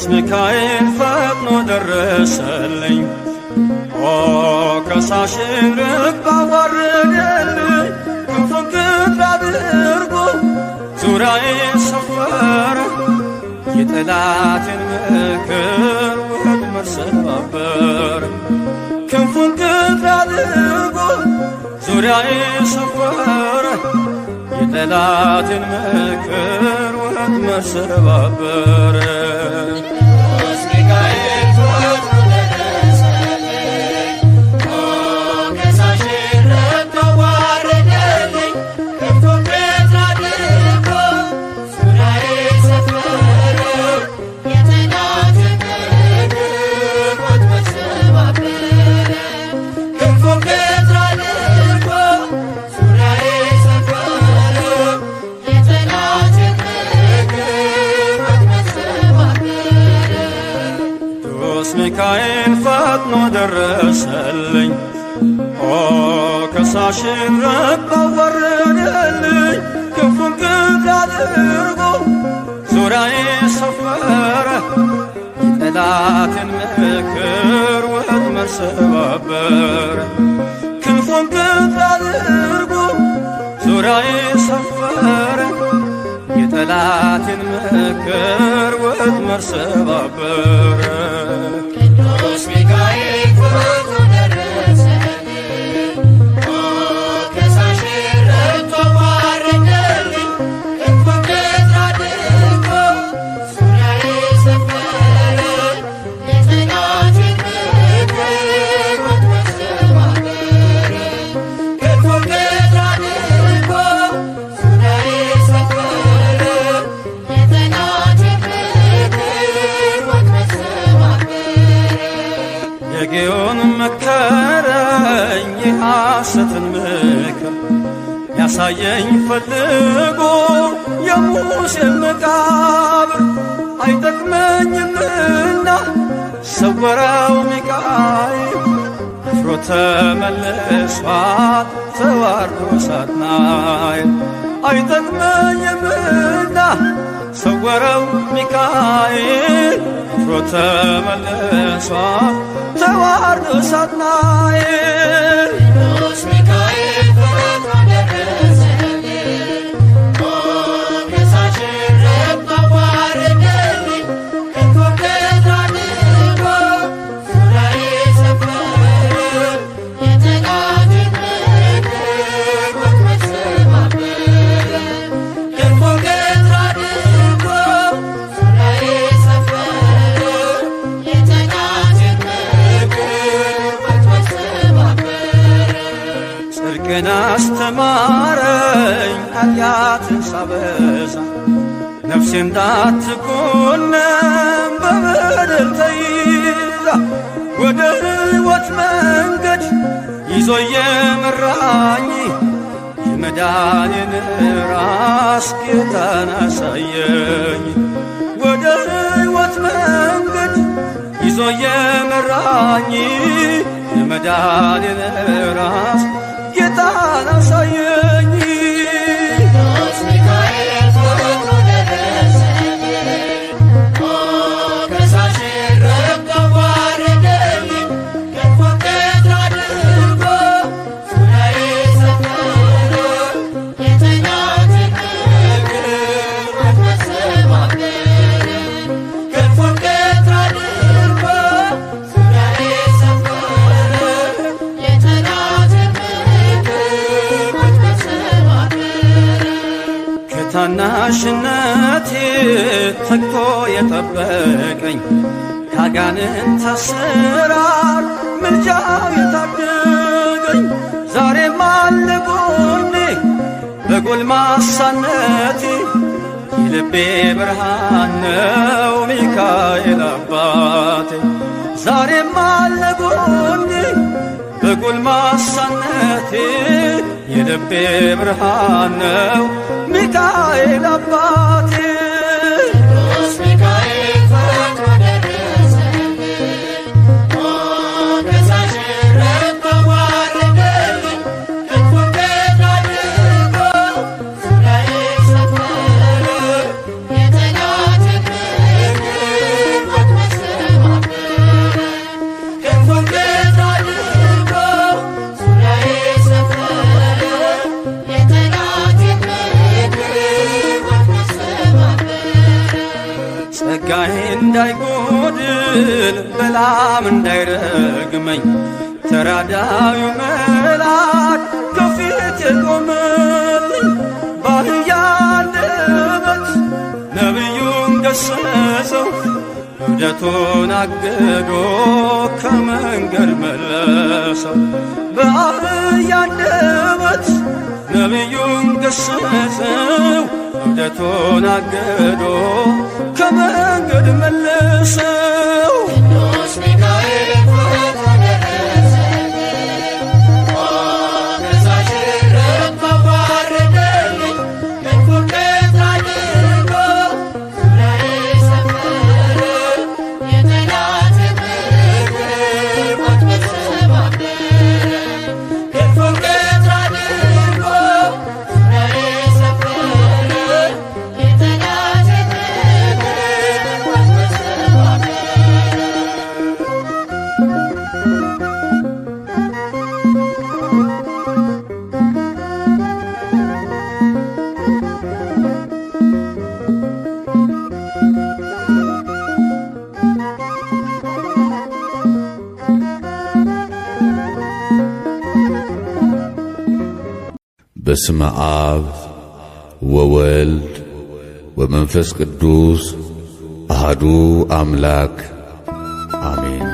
ቅዱስ ሚካኤል ፈጥኖ ደረሰልኝ። ኦ ከሳሽን ርግብ አዋረደልኝ። ክንፉን ክንፍ አድርጎ ዙሪያዬን ሰፈረ። የጠላቴን ምክር ወጥመድ ሰባበረ። ክንፉን ክንፍ አድርጎ ዙሪያዬን ሰፈረ። የጠላቴን ምክር ወጥመድ ሰባበረ። ሚካኤል ፈጥኖ ደረሰልኝ። ኦ ከሳሽን ርግብ አዋረደልኝ። ክንፉን ክንፍ አድርጎ ዙሪያዬን ሰፈረ። የጠላቴን ምክር ወጥመድ ሰባበረ። ክንፉን ክንፍ አድርጎ ዙሪያዬን ሰፈረ። የጠላቴን ምክር ወጥመድ ሰባበረ። ቅዱስ ሚካኤል ፈጥኖ ደረሰልኝ። ኦ ከሳሽን ርግብ አዋረደልኝ። ክንፉን ክንፍ አድርጎ ዙሪያዬን ሰፈረ። የጠላቴን ምክር ወጥመድ ሰባበረ። ክንፉን ክንፍ አድርጎ ዙሪያዬን ሰፈረ። የጠላቴን ምክር ወጥመድ ሰባበረ። የጌዮን መከረኝ የሐሰትን ምክር ያሳየኝ ፈልጎ የሙሴን መቃብር አይጠቅመኝምና ሰወረው ሚካኤል። አፍሮ ተመልሷል ተዋርዶ ሳጥናኤል። አይጠቅመኝምና ሰወረው ሚካኤል። አፍሮ ተመልሷል ተዋርዶ ሳጥናኤል። ቅዱስ ሚካኤል ፈጥኖ ደረሰልኝ። ኦ ከሳሽን ርግብ አዋረደልኝ። ክንፉን ክንፍ አድርጎ ዙሪያዬን ሰፈረ። የጠላቴን ምክር ወጥመድ ሰባበረ። ክንፉን ክንፍ አድርጎ ዙሪያዬን ሰፈረ። የጠላቴን ምክር ወጥመድ ሰባበረ። ጽድቅን አስተማረኝ ኃጢአትን ሳበዛ። ነፍሴ እንዳትኮነን በበደል ተይዛ። ወደ ሕይወት መንገድ ይዞ የመራኝ የመዳኔን ራስ ጌታን አሳየኝ። ወደ ሕይወት መንገድ ይዞ የመራኝ የመዳኔን ራስ ጌታን አሳየኝ። ቅዱስ ሚካኤል ፈጥኖ ደረሰልኝ። ኦ ከሳሽን ርግብ አዋረደልኝ። ክንፉን ክንፍ አድርጎ ዙሪያዬን ሰፈረ። የጠላቴን ምክር ወጥመድ ሰባበረ። ክንፉን ክንፍ አድርጎ ዙሪያዬን ሰፈረ። የጠላቴን ምክር ወጥመድ ሰባበረ። ከታናሽነቴ ተግቶ የጠበቀኝ ከአጋንንት አሰራር ምልጃው የታደገኝ ዛሬም አለ ጎኔ በጎልማሳነቴ። የልቤ ብርሃን ነው ሚካኤል አባቴ። ዛሬም አለ ጎኔ በጎልማሳነቴ። የልቤ ብርሃን ነው ሚካኤል አባቴ። ቅዱስ ሚካኤል ፈጥኖ ደረሰልኝ። ኦ ከሳሽን ርግብ አዋረደልኝ። ክንፉን ክንፍ አድርጎ ዙሪያዬን ሰፈረ። የጠላቴን ምክር እንዳይጎድል በላም እንዳይረግመኝ ተራዳዩ መልአክ ከፊቴ ቆመልኝ። በአህያ አንደበት ነቢዩን ገሰጸው እብደቱን አግዶ ከመንገድ መለሰው። በአህያ አንደበት ነቢዩን ገሰጸው እብደቱን አግዶ ከመንገድ መለሰው። ቅዱስ ሚካኤል ፈጥኖ ደረሰልኝ፣ ከሳሽ ረድቶ አዋረደልኝ። ክንፉን ቀጥ አድርጎ ዙሪያዬን ሰፈረ፣ የጠላቴን ምክር ወጥመድ ሰባበረ። ክንፉን ቀጥ አድርጎ ዙሪያዬን ሰፈረ፣ የጠላቴን ምክር ወጥመድ ሰባበረ። በስመ አብ ወወልድ ወመንፈስ ቅዱስ አሐዱ አምላክ አሜን።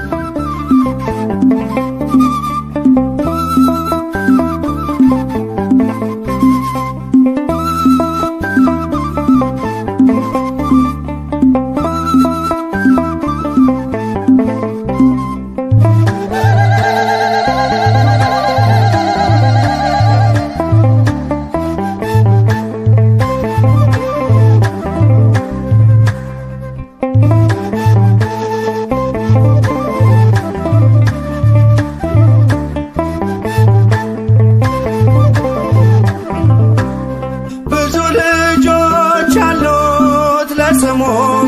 ብዙ ልጆች አሉት ለስሙ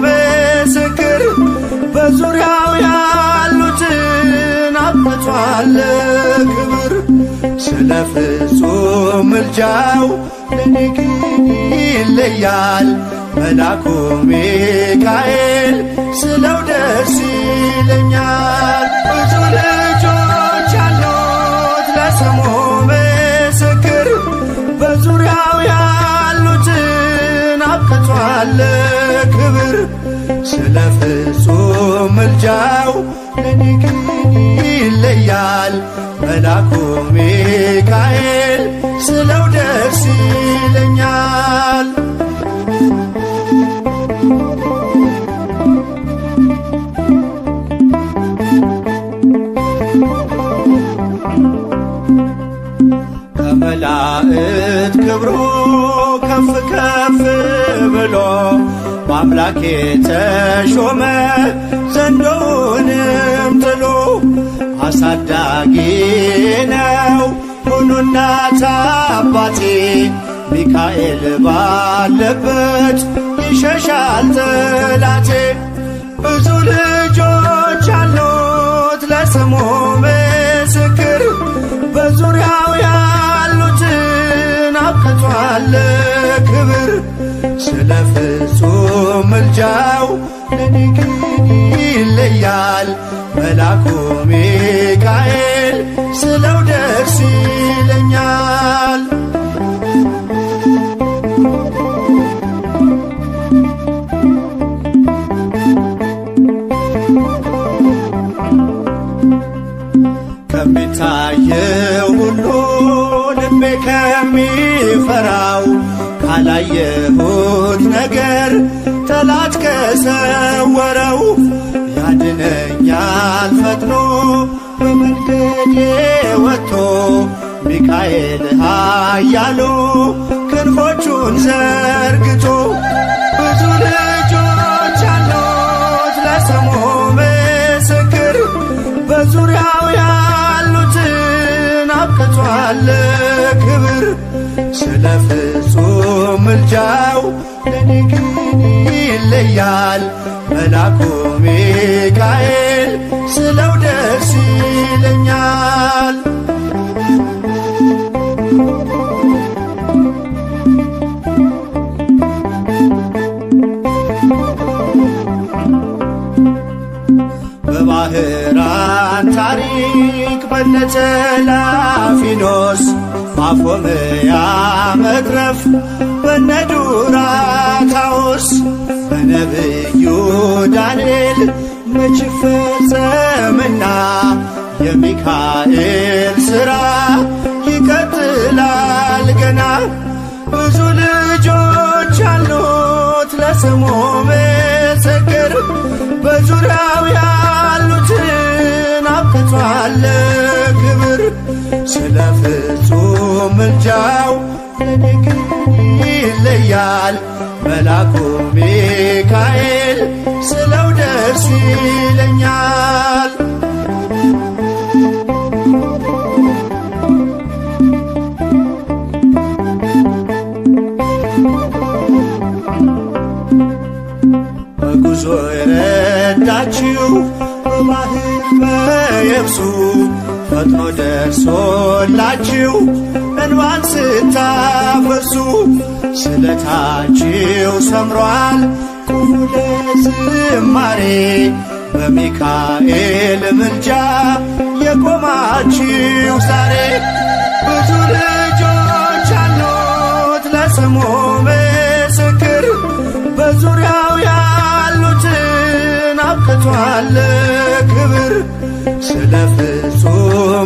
ምስክር፣ በዙሪያው ያሉትን አብቅቷል ክብር። ስለ ፍጹም ምልጃው ለኔ ግን ይለያል፣ መልአኩ ሚካኤል ስለው ደስ ይለኛል። ብዙ ልጆች አሉት ለስሙ ምስክር፣ በዙሪያው ያሉትን አብቅቷል ክብር። ስለ ፍጹም ምልጃው ለኔ ግን ይለያል፣ መልአኩ ሚካኤል ስለው ደስ ይለኛል። ከመላእክት ክብሩ ከፍ ከፍ ብሎ በአምላኬ ተሾመ ዘንዶውንም ጥሎ። አሳዳጊ ነው ሁሉ እናት አባቴ፣ ሚካኤል ባለበት ይሸሻል ጠላቴ። ብዙ ልጆች አሉት ለስሙ ምስክር፣ በዙሪያው ያሉትን አብቅቷል ክብር። ስለ ፍጹም ምልጃው ለኔ ግን ይለያል፣ መልአኩ ሚካኤል ስለው ደስ ይለኛል። ከሚታየው ሁሉ ልቤ ከሚፈራው ካላየሁት ነገር ጠላት ከሰወረው ያድነኛል ፈጥኖ በመንገዴ ወጥቶ ሚካኤል ኃያሉ ክንፎቹን ዘርግቶ። ብዙ ልጆች አሉት ለስሙ ምስክር፣ በዙሪያው ያሉትን አብቅቷል ክብር። ስለ ፍጹም ምልጃው ለኔ ግን ይለያል፣ መልአኩ ሚካኤል ስለው ደስ ይለኛል። የሮማን ታሪክ በነተላፊኖስ ማፎመያ መትረፍ በነዱራታዎስ በነብዩ ዳንኤል መች ፈጸምና የሚካኤል ሥራ ይቀጥላል ገና። ብዙ ልጆች አሉት ለስሙ ምስክር በዙሪያው ያሉትን አብቅቷል ክብር። ስለ ፍጹም ምልጃው ለኔ ግን ይለያል መልአኩ ሚካኤል ስለው ደስ ይለኛል። በጉዞ የረዳችው በባህር በየብሱ ፈጥኖ ደርሶላችሁ እንባን ስታፈሱ ስለታችሁ ሰምሯል ቁሙ ለዝማሬ በሚካኤል ምልጃ የቆማችሁ ዛሬ። ብዙ ልጆች አሉት ለስሙ ምስክር በዙሪያው ያሉትን አብቅቷል ክብር። ስለ ፍጹም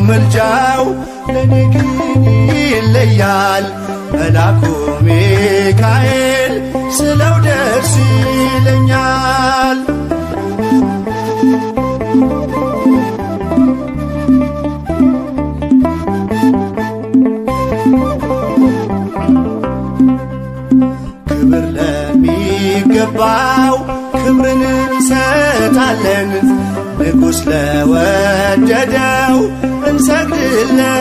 ምልጃው ለኔ ግን ይለያል መልአኩ ሚካኤል ስለው ደስ ይለኛል። ክብር ለሚገባው ክብርን እንሰጣለን ንጉሥ ለወደደው እንሰግድለታለን።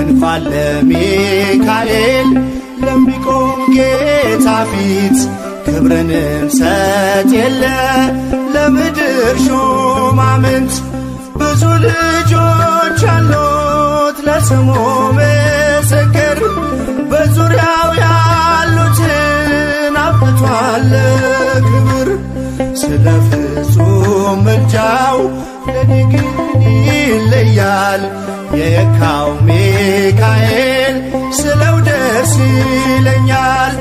እንኳን ለሚካኤል ለሚቆም ጌታ ፊት ክብርን እንሰጥ የለ ለምድር ሹማምንት። ብዙ ልጆች አሉት ለስሙ ምስክር በዙሪያው ያሉትን አብቅቷል ክብር። ስለ ፍጹም ምልጃው ለኔ ግን ይለያል የካው ሚካኤል ስለው ደስ ይለኛል።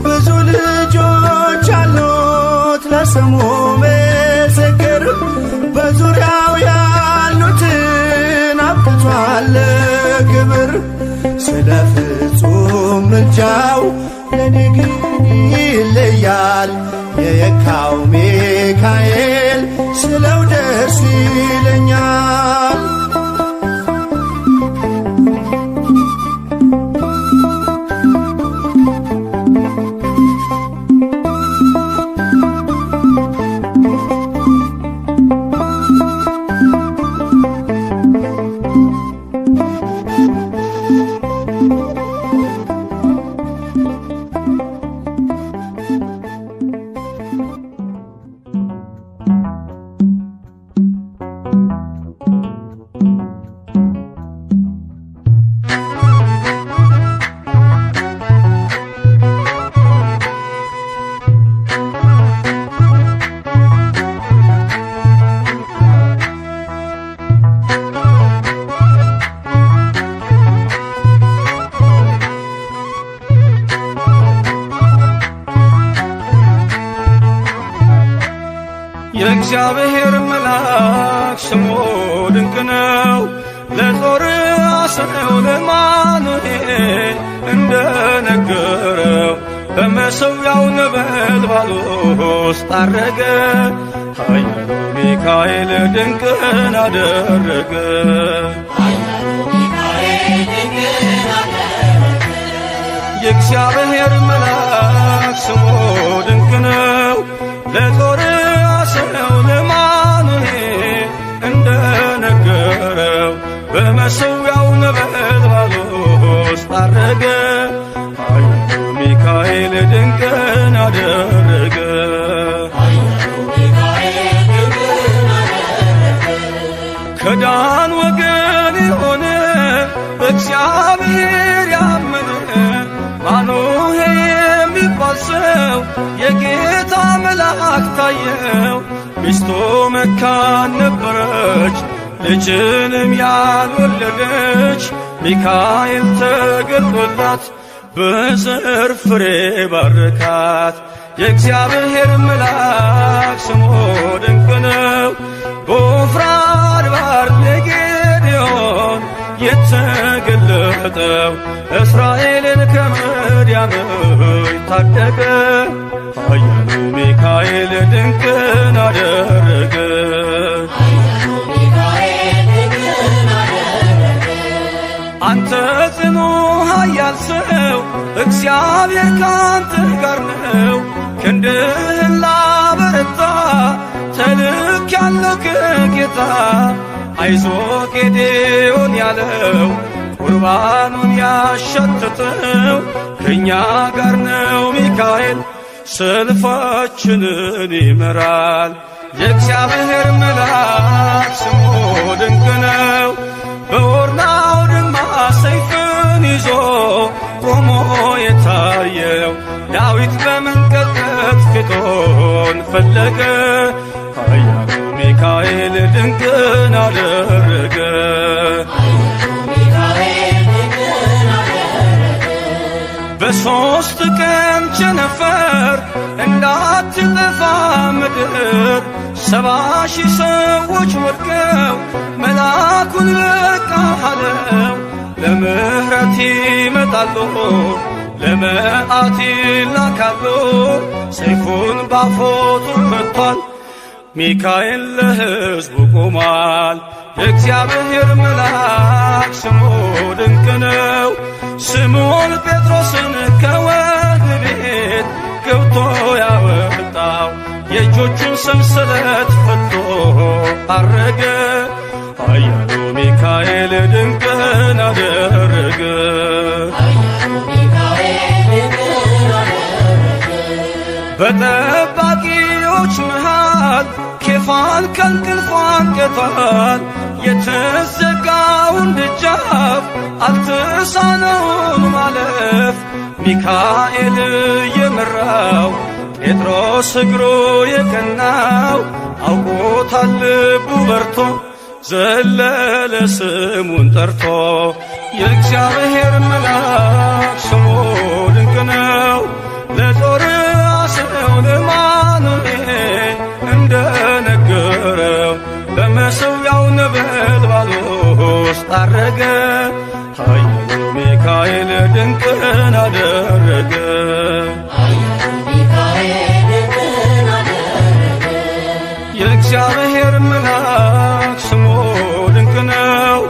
ብዙ ልጆች አሉት ለስሙ ምስክር በዙሪያው ያሉትን አብቅቷል ክብር። ስለ ፍጹም ምልጃው ለኔ ግን ይለያል የካው ሚካኤል ስለው ደስ ይለኛል። የእግዚአብሔር መልአክ ስሙ ድንቅ ነው። ለጦር አስረው ለማኑኤል እንደነገረው በመሠዊያው ነበልባል ውስጥ አረገ። ኃያሉ ሚካኤል ድንቅን አደረገ። የእግዚአብሔር መልአክ ስሙ ድንቅ ነው። ለጦር አስረው ለማኑኤል እንደነገረው በመሠዊያው ነበልባል ውስጥ አረገ። ኃያሉ ሚካኤል ድንቅን አደረገ። ከዳን ወገን የሆነ በእግዚአብሔር ያመነ ማኑሄ የሚባል ሰው የጌታ መልአክ ታየው። ሚስቱ መካን ነበረች ልጅንም ያልወለደች። ሚካኤል ተገልጦላት በዘር ፍሬ ባረካት። የእግዚአብሔር መልአክ ስሙ ድንቅ ነው። በዖፍራ አድባር ለጌዴዎን የተገለጠው እስራኤልን ከምድያም ታደገ። ኃያሉ ሚካኤል ድንቅን አደረገ። አንተ ጽኑ ኃያል ሰው እግዚአብሔር ካንተ ጋር ነው። ክንድህን ላበረታ ተልኬአለሁ ከጌታ። አይዞ ጌዴዎን ያለው ቁርባኑን ያሸተተው ከእኛ ጋር ነው ሚካኤል ሰልፋችንን ይመራል። የእግዚአብሔር መልአክ ስሙ ድንቅ ነው። በኦርናው ድማ ሰይፍን ይዞ ቆሞ የታየው ዳዊት በመንቀጥቀጥ ፊቶን ፈለገ። ኃያሉ ሚካኤል ድንቅን አደረገ። በሦስት ቀን ቸነፈር እንዳትጠፋ ምድር 70,000 ሰዎች ወድቀው መልአኩን በቃ አለው። ለምሕረት ይመጣሉ ለመዓት ይላካሉ። ሰይፉን ባፎቱ ፈቷል ሚካኤል ለሕዝቡ ቆሟል። የእግዚአብሔር መልአክ ስሙ ድንቅ ነው። ስምዖን ጴጥሮስን ከወህኒ ቤት ገብቶ ያወጣው የእጆቹን ሰንሰለት ፈቶ አረገ። ኃያሉ ሚካኤል ድንቅን አደረገ። በጠባቂዎች መሃል ኬፋን ከእንቅልፉ አንቅቷል። የተዘጋውን ደጃፍ አልተሳነውም ማለፍ። ሚካኤል የመራው ጴጥሮስ እግሩ የቀናው አውቆታል ልቡ በርቶ ዘለለ ስሙን ጠርቶ። የእግዚአብሔር መልአክ ስሙ ድንቅ ነው። ለጦር አስረው ለማኑኤል እንደነገረው በመሠዊያው ነበልባል ውስጥ አረገ። ኃያሉ ሚካኤል ድንቅን አደረገ። የእግዚአብሔር መልአክ ስሙ ድንቅ ነው።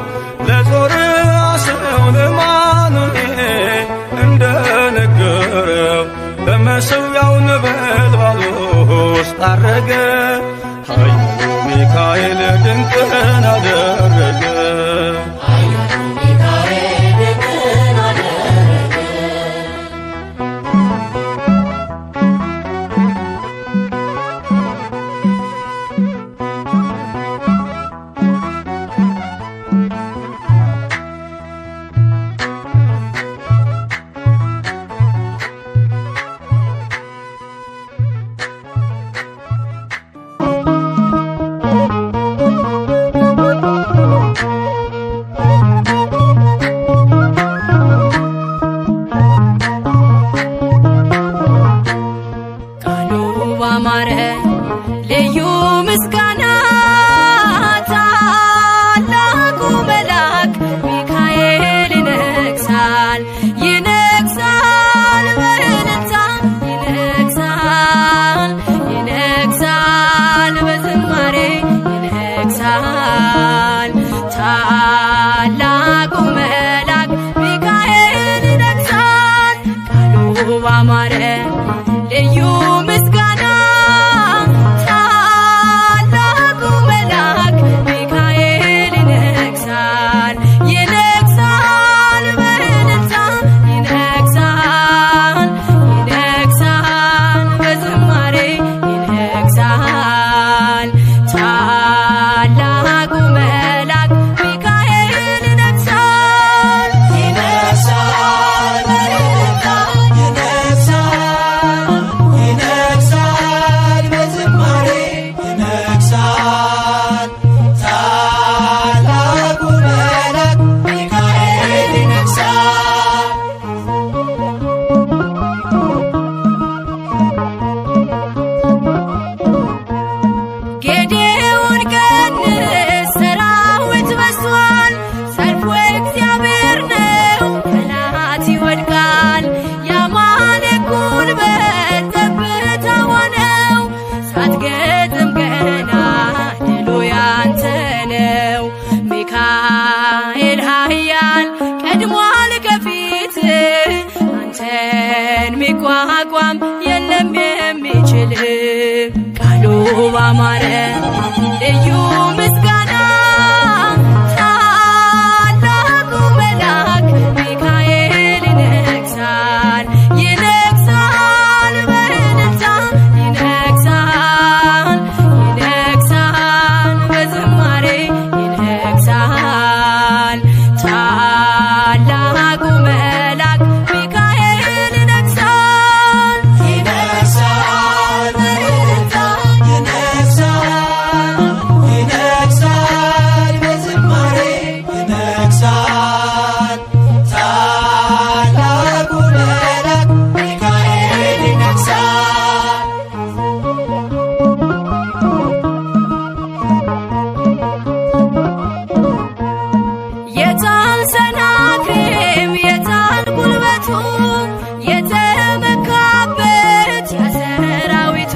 ለጦር አስረው ለማኑኤል እንደነገረው በመሠዊያው ነበልባል ውስጥ አረገ። ኃያሉ ሚካኤል ድንቅን አደረገ። ዘመን ሚቋቋም የለም የሚችል ቃሉ ባማረ ልዩ ምስጋና ታላቁ መልአክ ሚካኤል ይነግሣል ይነግሣል በእልልታ ይነግሣል ይነግሣል በዝማሬ ይነግሣል ታላቁ መልአክ ሚካኤል ይነግሣል ይነግሣል በእልልታ ይነግሣል ይነግሣል በዝማሬ ይነግሣል ታላቁ መልአክ ሚካኤል ይነግሣል። የታል ሰናክሬም የታል ጉልበቱ የተመካበት የሰራዊቱ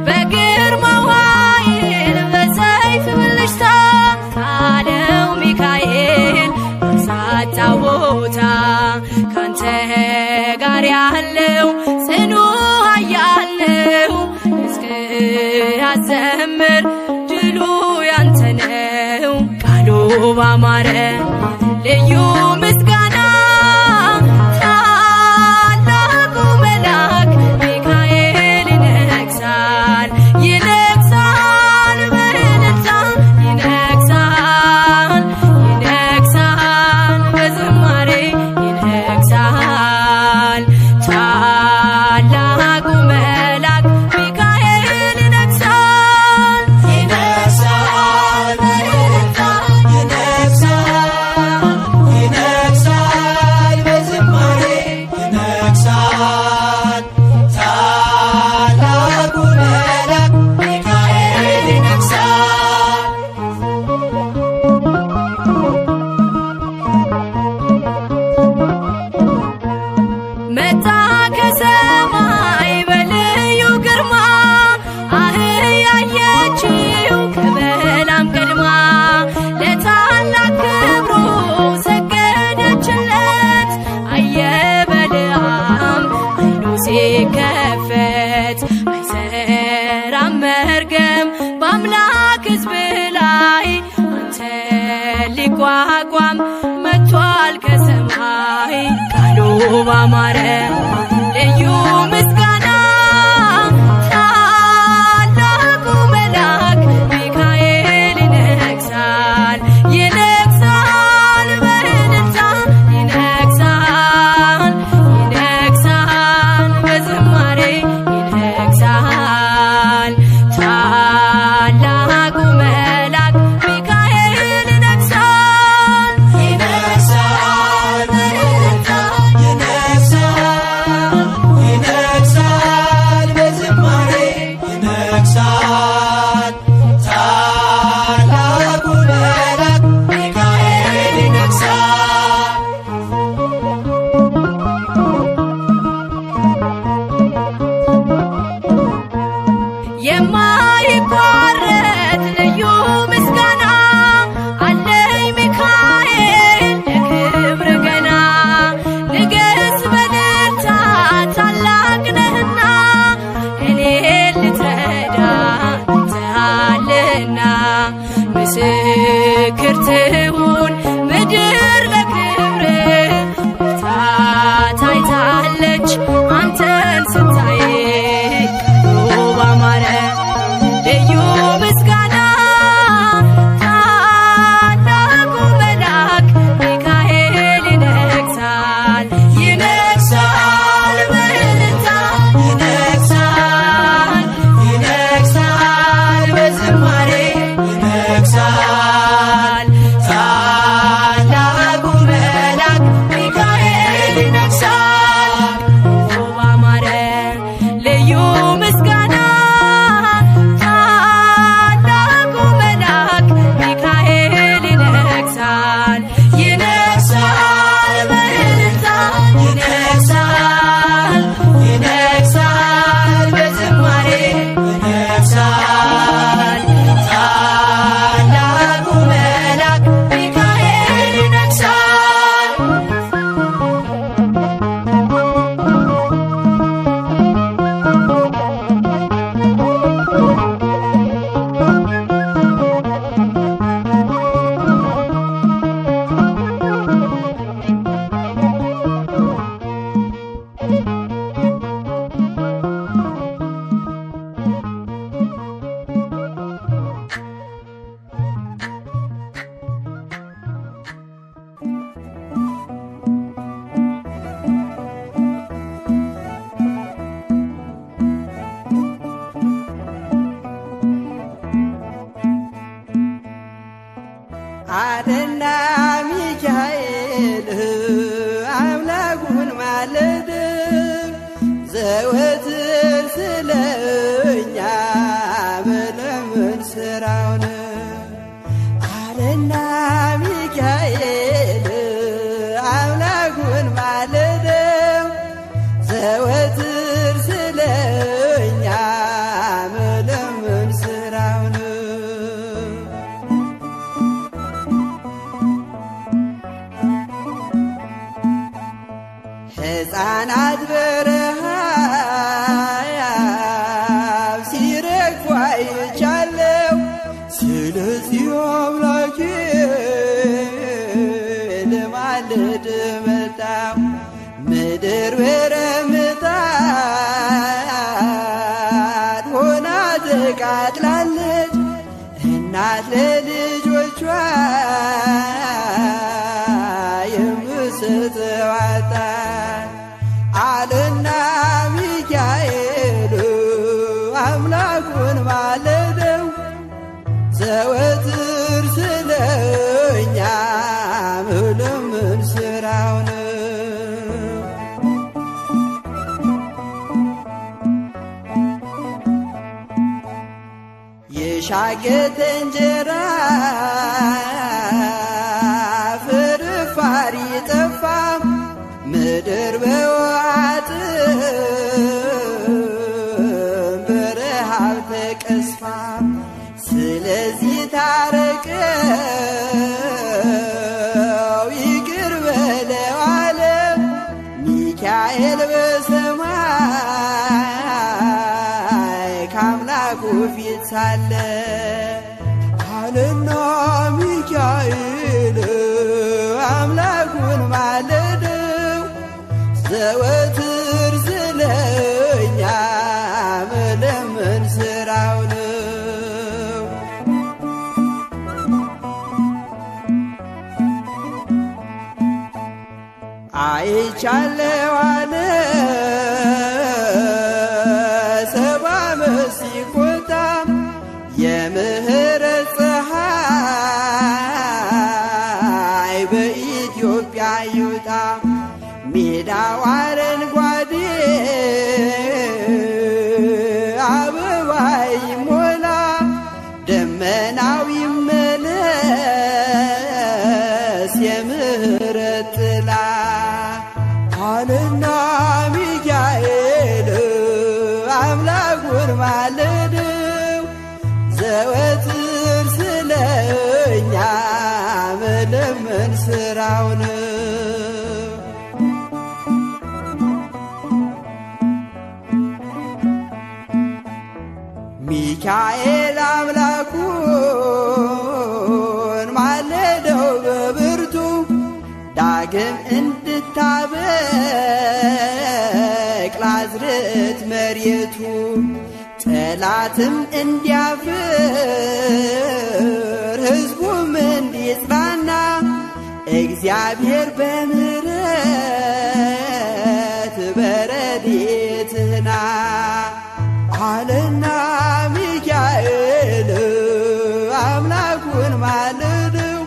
በግርማው ኃይል በሰይፍ ብልጭታ ካለው ሚካኤል በሳታው ቦታ ካንተ ጋር ያለው ጽኑ ኃያል ነው እስክያዘምር ድሉ ያንተ ነው ቃሉ ባማረ ልዩ ምስጋና ታላቁ መልአክ ሚካኤል ይነግሣል ይነግሣል በእልልታ ይነግሣል ይነግሣል በዝማሬ ይነግሣል ታላቁ መልአክ ሚካኤል ይነግሣል ይነግሣል በእልልታ ይነግሣል ይነግሣል በዝማሬ ይነግሣል ታላቁ መልአክ ሚካኤል ይነግሣል። መጣ ከሰማይ በልዩ ግርማ አህያየችው ከበላም ቀድማ ለታላቅ ክብሩ ሰገደችለት አየ በለዓም አይኑ ሲከፈት አይሰራም መርገም በአምላክ ሕዝብ ላይ አንተ ሊቋቋም መጥቷል ከሰማይ ቃሉ ባማረ ልዩ ምስጋና ታላቁ መልአክ ሚካኤል ይነግሣል ይነግሣል በእልልታ ይነግሣል ይነግሣል በዝማሬ ይነግሣል ታላቁ መልአክ ሚካኤል ይነግሣል ይነግሣል በእልልታ ይነግሣል ይነግሣል በዝማሬ ይነግሣል ታላቁ መልአክ ሚካኤል ይነግሣል። የማይቋረጥ ልዩ ምስጋና አለኝ ሚካኤል ለክብር ገና ንገሥ በእልልታ ታላቅ ነህና እኔን ልትረዳ መጥተሃልና ምስክር ትሁን ምድር ለክብር ታይታለች አንተን ስታይ ቃሉ ባማረ ልዩ ምስጋና ታላቁ መልአክ ሚካኤል ይነግሣል ይነግሣል በእልልታ ይነግሣል ይነግሣል በዝማሬ ይነግሣል ታላቁ መልአክ ሚካኤል ይነግሣል አለና ሚካኤል አምላኩን ማለደ ዘወትር ስለኛ መለመን ስራውን አለና ሚካኤል አምላኩን ማለደ ዘወትር ስለኛ መለመን ስራውን ሕፃናት በረሃብ ሲረግፉ አይቻለሁ። ስለዚህ አምላኬ ልማልድ መጣሁ። ምድር በረምጣድ ሆና ተቃጥላለች። እናት ለልጆቿ የምትሰጠው አጣች አለና ሚካኤል አምላኩን ማለደው ዘወትር ስለኛ መለመን ስራው ነው። የሻገተ እንጀራ ፍርፋሪ ጠፋ ምድር በዋጥም በረሃብ ተቀስፋ ስለዚህ ታረቀው ይቅር በለው አለ ሚካኤል በሰማይ ከአምላኩ ፊት ሳለ አለና ሚካኤል አምላኩን ማለደው ዘወትር ስለኛ መለመን ስራው ነው። አይቻለው አለ ሰባ ዓመት ሲቆጣ የምህረት ፀሐይ በኢትዮጵያ ይውጣ ሜዳው አረንጓዴ አበባ ይሞላ ደመናው ይመለስ የምህረት ጥላ አለና ሚካኤል አምላኩን ማለደው ዘወትር ስለኛ መለመን ስራው ነው። ሚካኤል አምላኩን ማለደው በብርቱ ዳግም እንድታበቅል አዝርዕት መሬቱ ጠላትም እንዲያፍር ሕዝቡም እንዲጽናና እግዚአብሔር በምሕረት በረድኤትህና አለና ሚካኤል አምላኩን ማለደው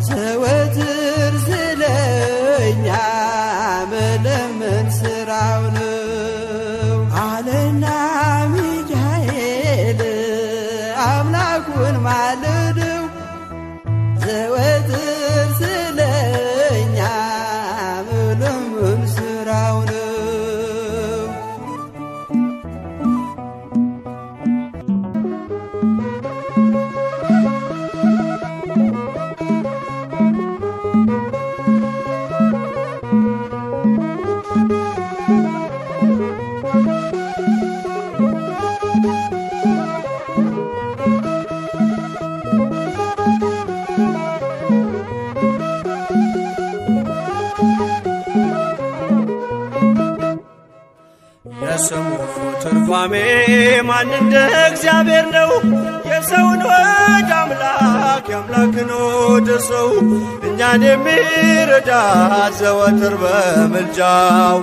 ዘወትር ስለኛ መለመን ስራው ነው። አለና ሚካኤል አምላኩን ማለደው ዘወትር ስለኛ መለመን ስራው ነው። የስሙ ትርጓሜ ማን እንደ እግዚአብሔር ነው። የሰውን ወደ አምላክ የአምላክን ወደ ሰው እኛን የሚረዳት ዘወትር በምልጃው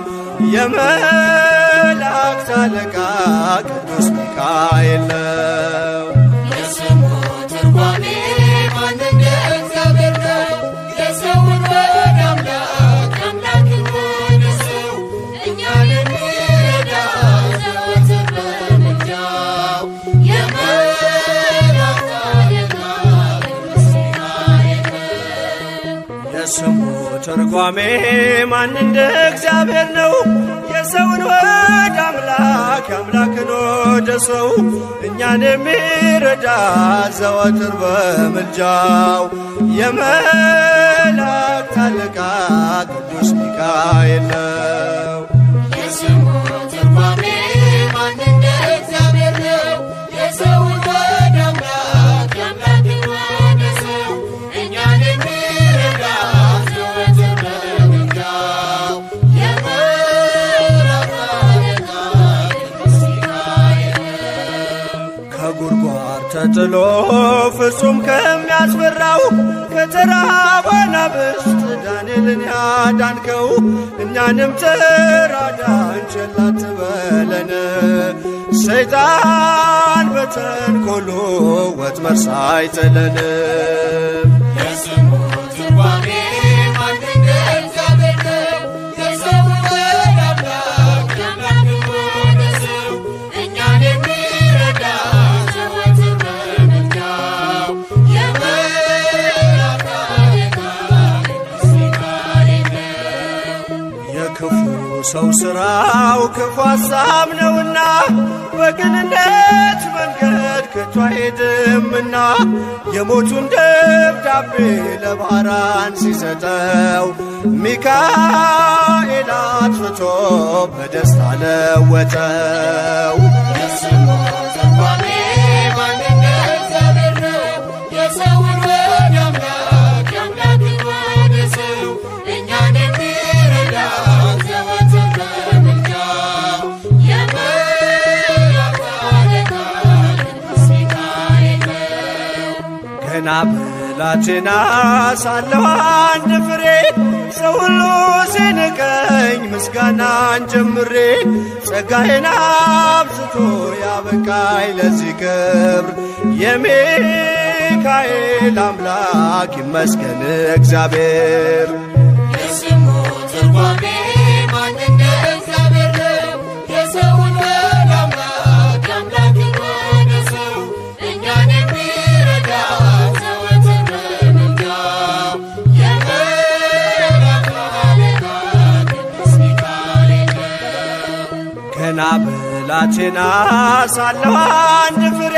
የመላእክት አለቃ ቅዱስ ሚካኤል ነው። የስሙ ትርጓሜ ማን እንደ እግዚአብሔር ትርጓሜ ማን እንደ እግዚአብሔር ነው? የሰውን ወደ አምላክ የአምላክን ወደ ሰው እኛን የሚረዳ ዘወትር በምልጃው የመላእክት አለቃ ቅዱስ ሚካኤል ነው። የስሙ ትርጓሜ ማን እንደ እግዚአብሔር ነው? የሰውን ወደ አምላክ የአምላክን ወደ ሰው እኛን የሚረዳ ዘወትር በምልጃው የመላእክት አለቃ ቅዱስ ሚካኤል ነው። ከጉድጓድ ተጥሎ ፍጹም ከሚያስፈራው ከተራበ አናብስት ዳንኤልን ያዳንከው እኛንም ተራዳን ቸል አትበለን። ሰይጣን በተንኰሉ ወጥመድ ሳይጥለን የስሙ ትርጓሜ ማን እንደ እግዚአብሔር ነው? የሰውን ወደ አምላክ የአምላክን ወደ ሰው እኛን የሚረዳ ዘወትር በምልጃው የመላእክት አለቃ ቅዱስ ሚካኤል ነው። የክፉ ሰው ሥራው ክፉ ሐሳብ ነውና በቅንነት መንገድ ከቶ አይሄድምና የሞቱን ደብዳቤ ለባህራን ሲሰጠው ሚካኤል አጥፍቶ በደስታ ለወጠው። የስሙ ትርጓሜ ማን እንደ እግዚአብሔር ነው? የሰውን ወደ አምላክ የአምላክን ወደ ሰው እኛን የሚረዳ ዘወትር በምልጃው የመላእክት አለቃ ቅዱስ ሚካኤል ነው። ገና ብላቴና ሳለሁ አንድ ፍሬ ሰው ሁሉ ሲንቀኝ ምስጋናን ጀምሬ ጸጋዬን አብዝቶ ያበቃኝ ለዚህ ክብር የሚካኤል አምላክ ይመስገን እግዚአብሔር። የስሙ ትርጓሜ ማን እንደ እግዚአብሔር ነው? የሰውን ወደ አምላክ የአምላክን ወደ ሰው እኛን የሚረዳ ዘወትር በምልጃው የመላእክት አለቃ ቅዱስ ሚካኤል ነው። ገና ብላቴና ሳለሁ አንድ ፍሬ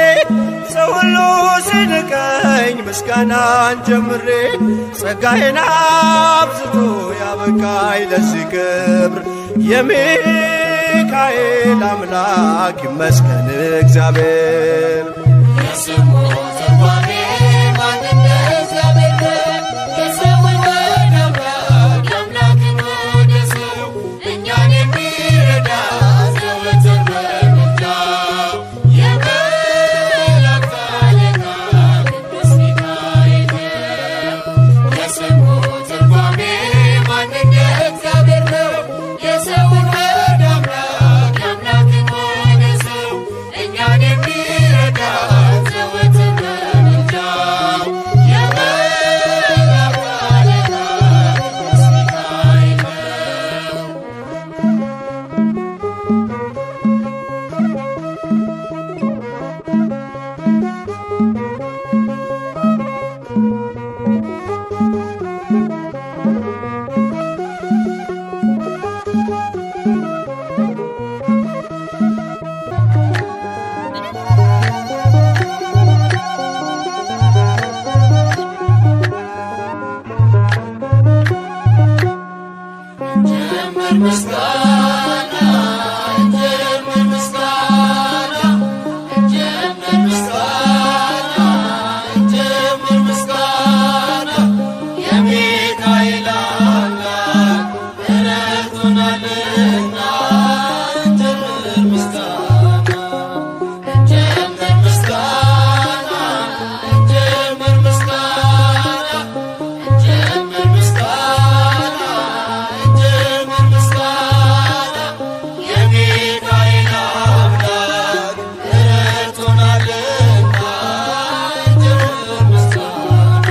ሰው ሁሉ ሲንቀኝ ምስጋናን ጀምሬ ጸጋዬን አብዝቶ ያበቃኝ ለዚህ ክብር የሚካኤል አምላክ ይመስገን እግዚአብሔር። የስሙ ትርጓሜ ማን እንደ እግዚአብሔር ነው? የሰውን ወደ አምላክ የአምላክን ወደ ሰው እኛን የሚረዳ ዘወትር በምልጃው የመላእክት አለቃ ቅዱስ ሚካኤል ነው። የስሙ ትርጓሜ ማን እንደ እግዚአብሔር ነው? የሰውን ወደ አምላክ የአምላክን ወደ ሰው እኛን የሚረዳ ዘወትር በምልጃው የመላእክት አለቃ ቅዱስ ሚካኤል ነው። ጀምር ምስጋና ጀምር ምስጋና ጀምር ምስጋና ጀምር ምስጋና የሚካኤል አምላክ ረድቶናልና ጀምር ምስጋና ጀምር ምስጋና ጀምር ምስጋና ጀምር ምስጋና ጀምር ምስጋና የሚካኤል አምላክ ረድቶናልና ጀምር ምስጋና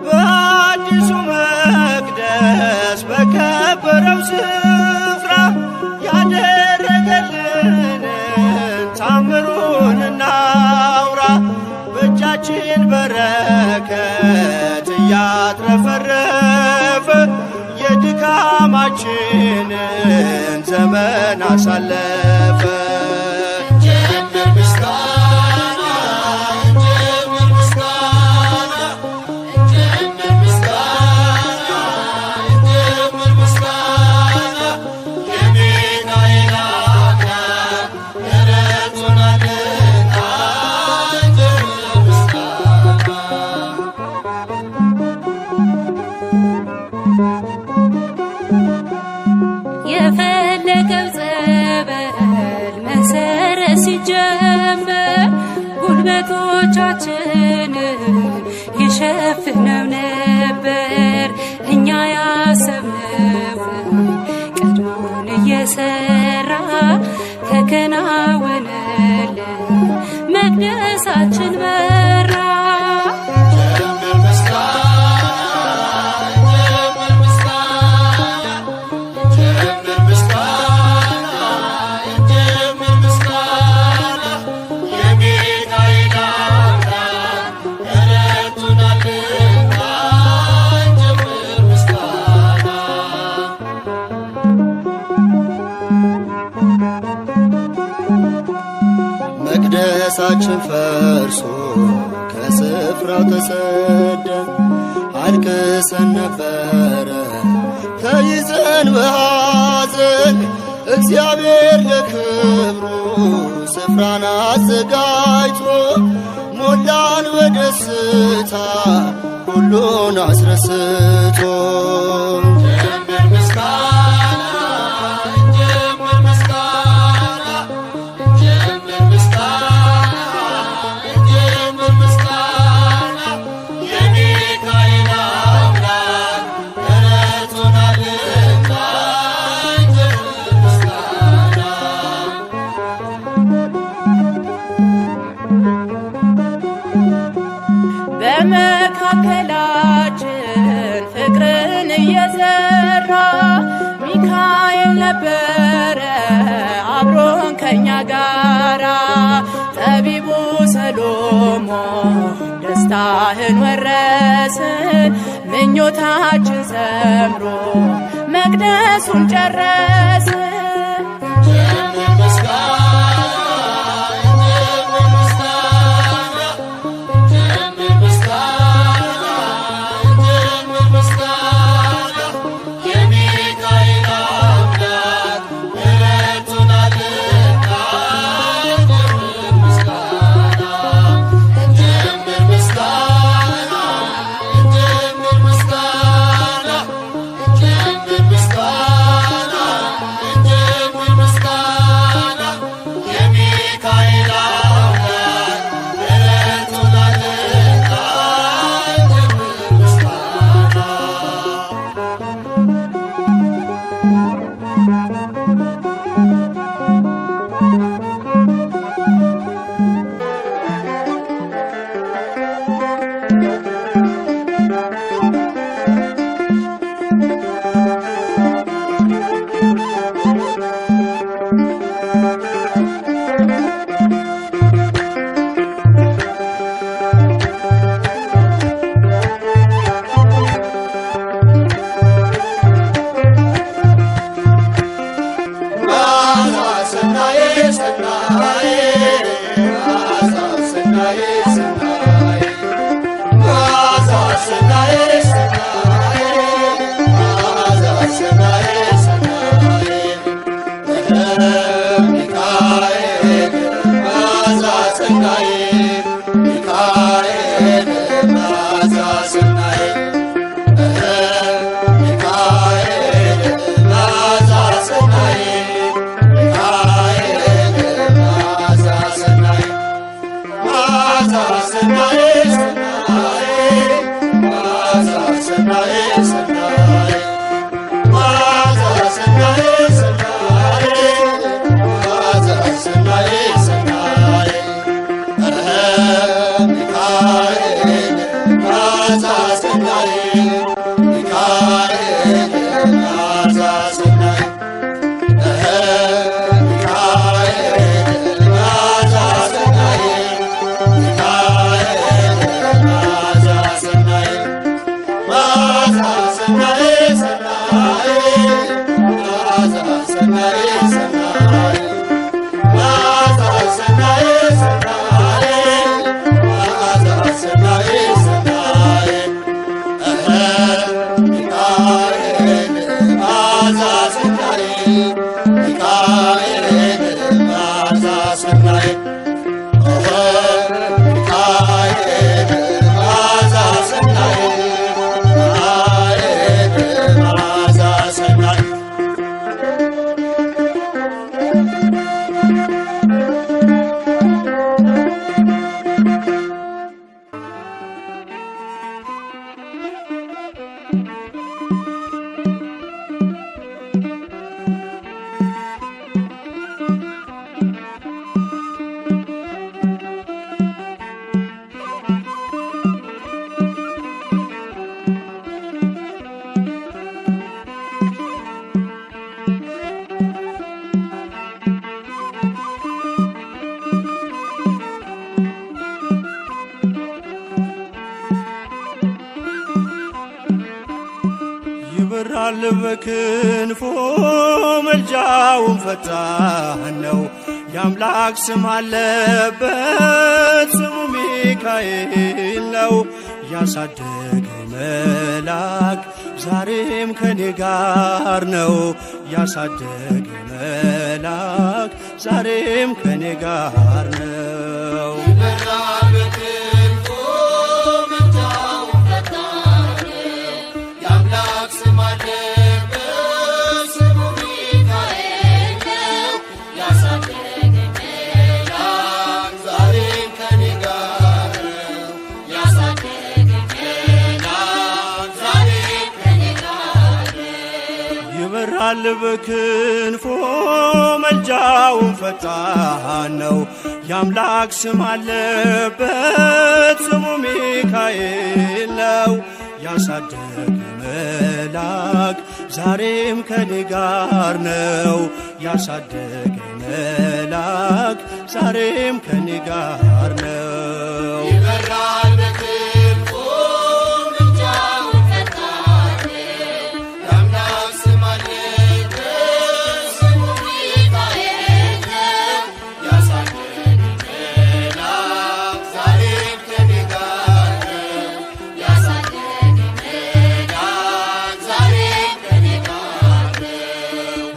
በአዲሱ መቅደስ በከበረው ስፍራ ያደረገልንን ታምሩን እናውራ። እያትረፈረፈ የድካማችንን ዘመን አሳለፈ። እንጀምር ምስጋና እንጀምር ምስጋና እንጀምር ምስጋና እንጀምር ምስጋና የሚካኤል አምላክ ረድቶናልና እንጀምር ምስጋና የፈለገው ጸበል መሰረት ሲጀመር ጉልበቶቻችንን ይሸፍነው ነበር። እኛ ያሰብነው ቀድሞን እየሰራ ተከናወነልን፣ መቅደሳችን በራ። እንጀምር ምስጋና እንጀምር ምስጋና እንጀምር ምስጋና እንጀምር ምስጋና የሚካኤል አምላክ ረድቶናልና እንጀምር ምስጋና መቅደሳችን ፈርሶ ከስፍራው ተሰደን አልቅሰን ነበረ ተይዘን በሐዘን። እግዚአብሔር ለክብሩ ስፍራን አዘጋጅቶ ሞላን በደስታ ሁሉን አስረስቶ። እንጀምር ምስጋና እንጀምር ምስጋና እንጀምር ምስጋና እንጀምር ምስጋና የሚካኤል አምላክ ረድቶናልና እንጀምር ምስጋና በመካከላችን ፍቅርን እየዘራ ሚካኤል ነበረ አብሮን ከኛ ጋራ። ጠቢቡ ሰሎሞን ደስታህን ወረስን፣ ምኞታችን ሰምሮ መቅደሱን ጨረስን። እንጀምር ምስጋና እንጀምር ምስጋና እንጀምር ምስጋና እንጀምር ምስጋና የሚካኤል አምላክ ረድቶናልና እንጀምር ምስጋና እንጀምር ምስጋና እንጀምር ምስጋና እንጀምር ምስጋና እንጀምር ምስጋና የሚካኤል አምላክ ረድቶናልና እንጀምር ምስጋና ሚካኤል መዓዛ ሰናይ ሚካኤል መዓዛ ሰናይ ሚካኤል መዓዛ ሰናይ ሚካኤል መዓዛ ሰናይ ይበራል በክንፎ መልጃውን ፈጣን ነው። የአምላክ ስም አለበት ስሙ ሚካኤል ነው። ያሳደገኝ መልአክ ዛሬም ከኔ ጋር ነው። ያሳደገኝ መልአክ ዛሬም ከኔ ጋር ነው። ይበራል በክንፎ መልጃውን ፈጣን ነው። የአምላክ ስም አለበት ስሙ ሚካኤል ነው። ያሳደገኝ መልአክ ዛሬም ከኔ ጋር ነው። ያሳደገኝ መልአክ ዛሬም ከኔ ጋር ነው። ይበራል በክንፎ መልጃውን ፈጣን የአምላክ ስም አለበት ስሙ ሚካኤል ነው። ያሳደገኝ መልአክ ዛሬም ከኔ ጋር ነው። ያሳደገኝ መልአክ ዛሬም ከኔ ጋር ነው።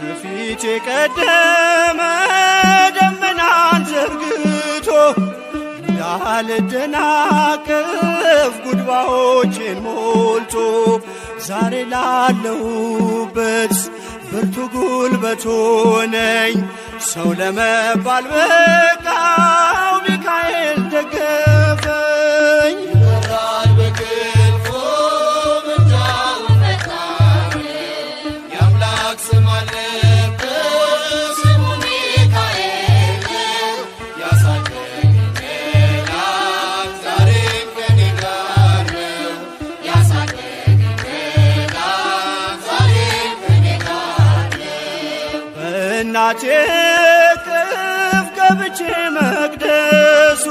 ከፊቴ ቀደመ ደመናን ዘርግቶ እንዳልደናቀፍ ጉድባዎችን ሞልቶ ዛሬ ላለሁበት ብርቱ ጉልበት ሆነኝ። ሰው ለመባል በቃው ሚካኤል ደገፈኝ። ይበራል በክንፎ መልጃውን ፈጣን የአምላክ ስም አለበት ስሙ ሚካኤል ነው። ያሳደገኝ መልአክ ዛሬም ከኔ ጋር ነው። ያሳደገኝ መልአክ ዛሬም ከኔ ጋር ነው። በእናቴ እቅፍ ገብቼ መቅደሱ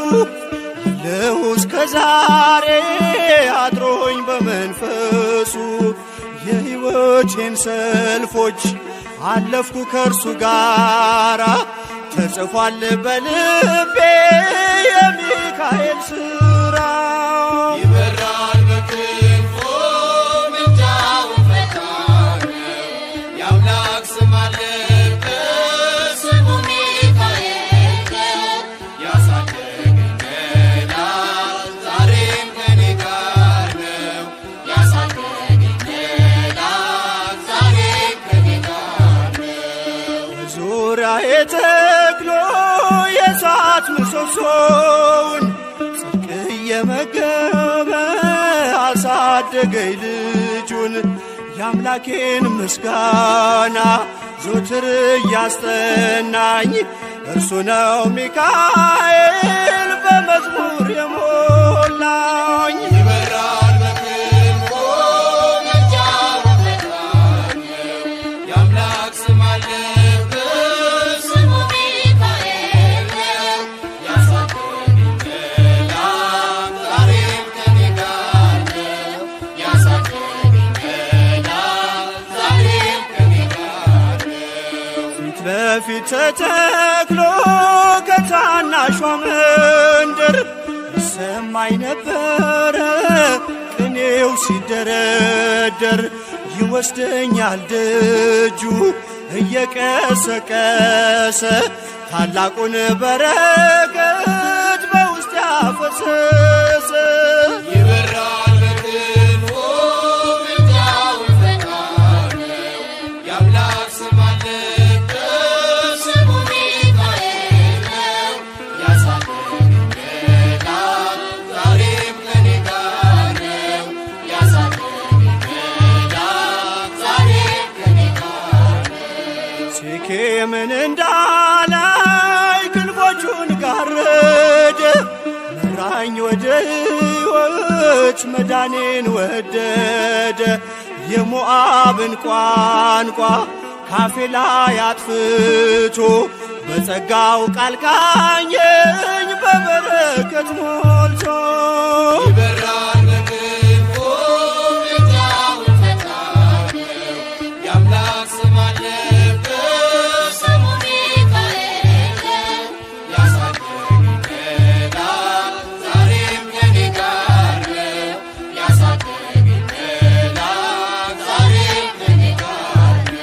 አለሁ እስከ ዛሬ አድሮኝ በመንፈሱ የሕይወቴን ሰልፎች አለፍኩ ከእርሱ ጋራ ተጽፏል በልቤ የሚካኤል ሥራ። ይበራል በክንፎ መልጃውን ፈጣን የአምላክ ስም አለበት ስሙ ሚካኤል ነው። ያሳደገኝ መልአክ ዛሬም ከኔ ጋር ነው። ያሳደገኝ መልአክ ዛሬም ከኔ ጋር ነው። ዙሪያዬ ተክሎ የእሳት ምሰሶውን ጽድቅ እየመገበ አሳደገኝ ልጁን። የአምላኬን ምስጋና ዞትር እያስጠናኝ እርሱ ነው ሚካኤል በመዝሙር የሞላኝ። ይበራል በክንፎ መልጃውን ፈጣን የአምላክ ስም አለበት ስሙ ሚካኤል ነው። ያሳደገኝ መልአክ ዛሬም ከኔ ጋር ነው። ያሳደገኝ መልአክ ዛሬም ከኔ ጋር ነው። ፊት ለፊት ተተክሎ ከታናሿ መንደር ይሰማኝ ነበረ ቅኔ ፍሬው ሲደረደር ይወስደኛል ደጁ እየቀሰቀሰ ታላቁን በረከት በውስጥ ያፈሰሰ ይበራል በክንፉ ምልጃውን ፈጣን የአምላክ ስም አለበት ስሙ ሚካኤል ነው። ያሳደገኝ መልአክ ዛሬም ከኔ ጋር ነው። ያሳደገኝ መልአክ ዛሬም ከኔ ጋር ነው። ሴኬምን እንዳላይ ክንፎቹን ጋረደ መራኝ ወደ ሕይወት መዳኔን ወደደ። የሞዓብን ቋንቋ ካፌ ላይ አጥፍቶ በጸጋው ቃል ቃኘኝ በበረከት ሞልቶ ይበራል በክንፉ ምልጃውን ፈጣን የአምላክ ስም አለበት ስሙ ሚካኤል ነው። ያሳደገኝ መልአክ ዛሬም ከኔ ጋር ነው። ያሳደገኝ መልአክ ዛሬም ከኔ ጋር ነው።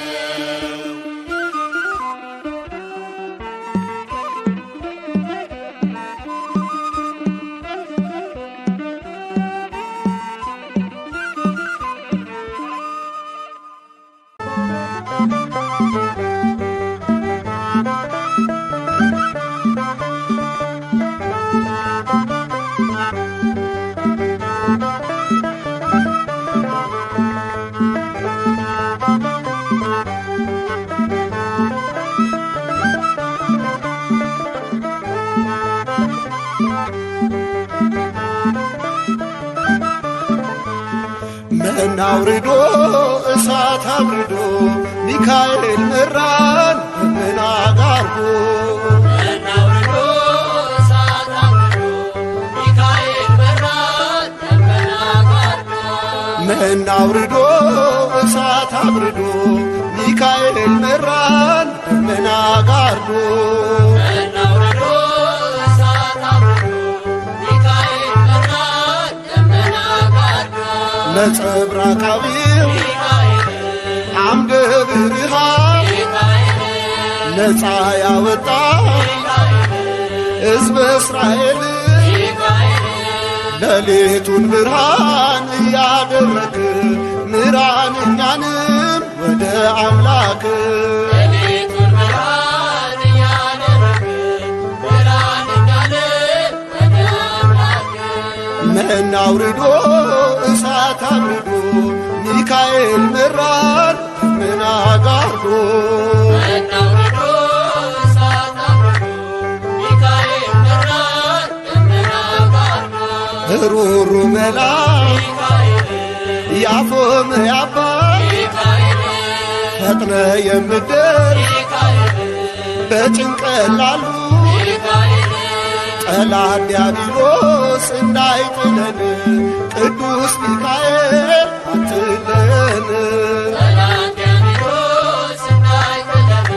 መና አውርዶ እሳት አብርዶ ሚካኤል መራን ደመና ጋርዶ እናውርዶ እሳት አውርዶ ሚካኤል መራን ደመና ጋርዶ መና አውርዶ እሳት አብርዶ ሚካኤል መራን ደመና ጋርዶ እናውርዶ እሳት አውርዶ ሚካኤል መራን ደመና ጋርዶ ነጸብራቃቢው አምደ ብርሃን ነፃ ያወጣ ሕዝበ እስራኤል ሌሊቱን ብርሃን እያደረግ ምራን እኛንም ወደ አምላክ ሌሊቱን ብርሃን እያደረግ ምራን እኛንም ወደ አምላክ መና አውርዶ እሳት አብርዶ ሚካኤል መራን ደመና ጋርዶ እናውርዶ እሳት አውርዶ ሚካኤል መራን ደመና ጋርዶ ሩሩ መልአክ ያፎም ያባ ፈጥነ የምትደርስ በጭንቀት ላሉ ጠላት ዲያብሎስ እንዳይጥለን ቅዱስ ሚካኤል አትለን ጠላት ዲያብሎስ እንዳይጥለን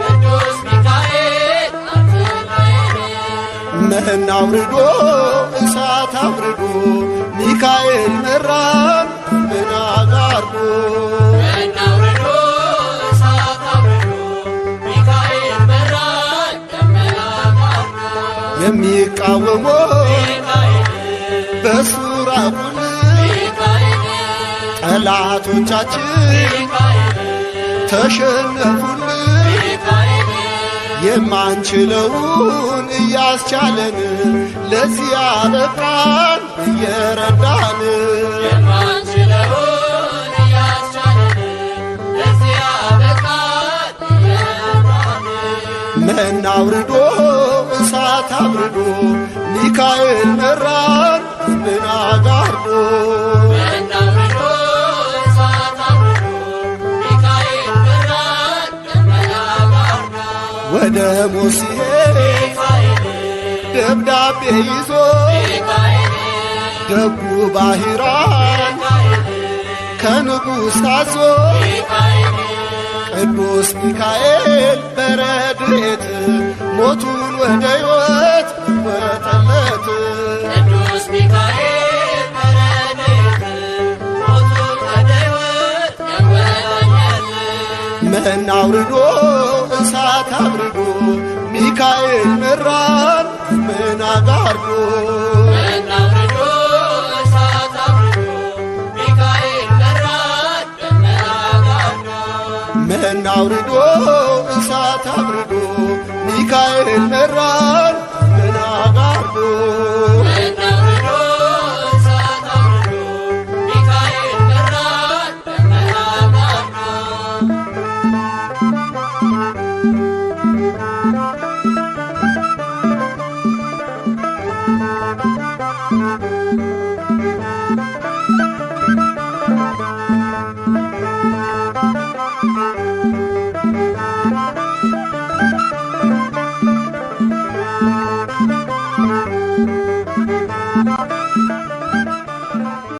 ቅዱስ ሚካኤል አትለን መና አውርዶ እሳት አብርዶ ሚካኤል መራን ደመና ጋርዶ እናውርዶ እሳት አውርዶ ሚካኤል መራን ደመና ጋርዶ የሚቃወሞ በሱራቡን ጠላቶቻችን ተሸነፉልን የማንችለውን እያስቻለን ለዚህ ያበቃን እየረዳን የማንችለውን እያስቻለን ለዚህ ያበቃን እየረዳን መና አውርዶ እሳት አብርዶ ሚካኤል መራን ደመና ጋርዶ እናውርዶ እሳት አውርዶ ሚካኤል መራን ደመና ጋርዶ ወደ ሙሴ ደብዳቤ ይዞ ደጉ ባሕራን ከንጉሥ ታዞ ቅዱስ ሚካኤል በረድኤት ሞቱን ወደ ሕይወት ወጠለት ቅዱስ ሚካኤል በረድኤት መና አውርዶ እሳት አብርዶ ሚካኤል መራን ደመና ጋርዶ መና አውርዶ እሳት አብርዶ ሚካኤል መራን ደመና ጋርዶ መና አውርዶ እሳት አብርዶ ሚካኤል መራን ደመና ጋርዶ መና አውርዶ እሳት አብርዶ ሚካኤል መራን ደመና ጋርዶ